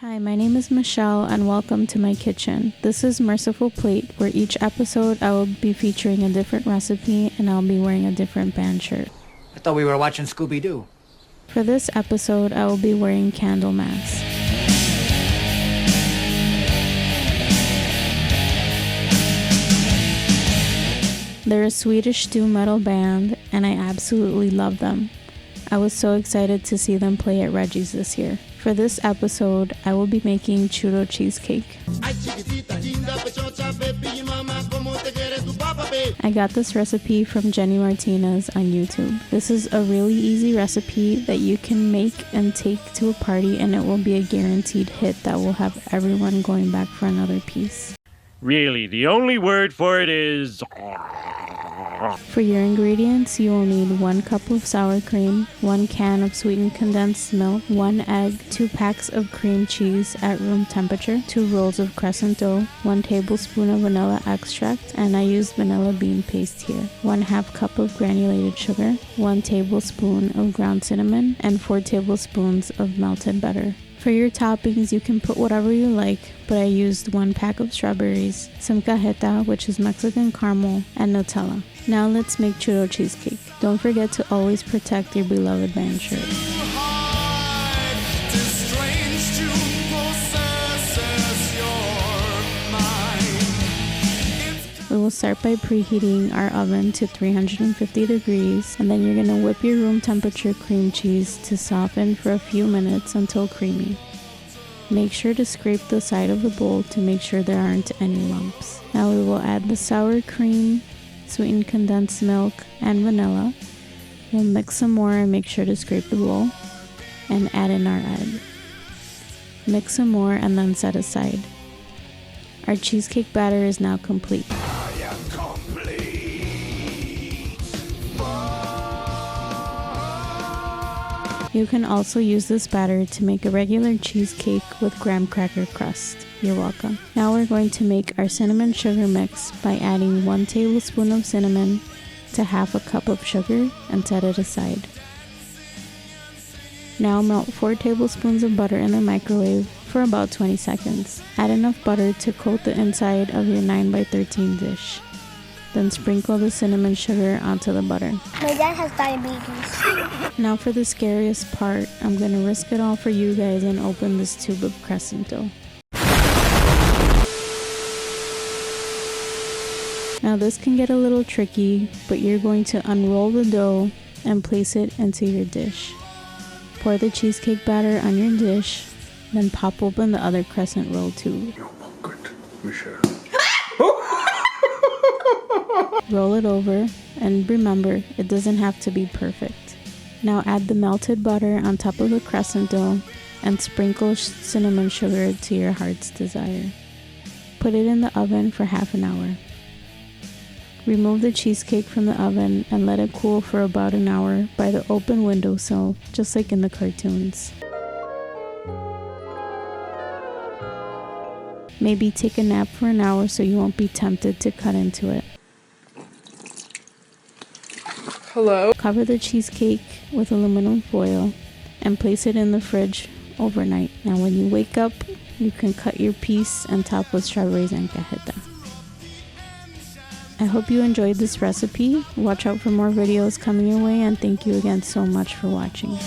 Hi, my name is Michelle and welcome to my kitchen. This is Mercyful Plate, where each episode I will be featuring a different recipe and I'll be wearing a different band shirt. I thought we were watching Scooby-Doo. For this episode, I will be wearing candle mask. They're a Swedish doom metal band and I absolutely love them. I was so excited to see them play at Reggie's this year. For this episode, I will be making churro cheesecake. I got this recipe from Jenny Martinez on YouTube. This is a really easy recipe that you can make and take to a party, and it will be a guaranteed hit that will have everyone going back for another piece. Really, the only word for it is... For your ingredients, you will need 1 cup of sour cream, 1 can of sweetened condensed milk, 1 egg, 2 packs of cream cheese at room temperature, 2 rolls of crescent dough, 1 tablespoon of vanilla extract, and I used vanilla bean paste here, 1/2 cup of granulated sugar, 1 tablespoon of ground cinnamon, and 4 tablespoons of melted butter. For your toppings, you can put whatever you like, but I used 1 pack of strawberries, some cajeta, which is Mexican caramel, and Nutella. Now let's make churro cheesecake. Don't forget to always protect your beloved band shirt. We will start by preheating our oven to 350 degrees, and then you're going to whip your room temperature cream cheese to soften for a few minutes until creamy. Make sure to scrape the side of the bowl to make sure there aren't any lumps. Now we will add the sour cream, sweetened condensed milk, and vanilla. We'll mix some more and make sure to scrape the bowl, and add in our egg. Mix some more and then set aside. Our cheesecake batter is now complete. You can also use this batter to make a regular cheesecake with graham cracker crust. You're welcome. Now we're going to make our cinnamon sugar mix by adding 1 tablespoon of cinnamon to 1/2 cup of sugar and set it aside. Now melt 4 tablespoons of butter in the microwave for about 20 seconds. Add enough butter to coat the inside of your 9x13 dish. Then sprinkle the cinnamon sugar onto the butter. My dad has diabetes. Now for the scariest part, I'm going to risk it all for you guys and open this tube of crescent dough. Now this can get a little tricky, but you're going to unroll the dough and place it into your dish. Pour the cheesecake batter on your dish, then pop open the other crescent roll tube. You're welcome, Michelle. Roll it over, and remember, it doesn't have to be perfect. Now add the melted butter on top of the crescent dough and sprinkle cinnamon sugar to your heart's desire. Put it in the oven for half an hour. Remove the cheesecake from the oven and let it cool for about an hour by the open windowsill, just like in the cartoons. Maybe take a nap for an hour so you won't be tempted to cut into it. Hello? Cover the cheesecake with aluminum foil and place it in the fridge overnight. Now when you wake up, you can cut your piece and top with strawberries and cajeta. I hope you enjoyed this recipe. Watch out for more videos coming your way, and thank you again so much for watching.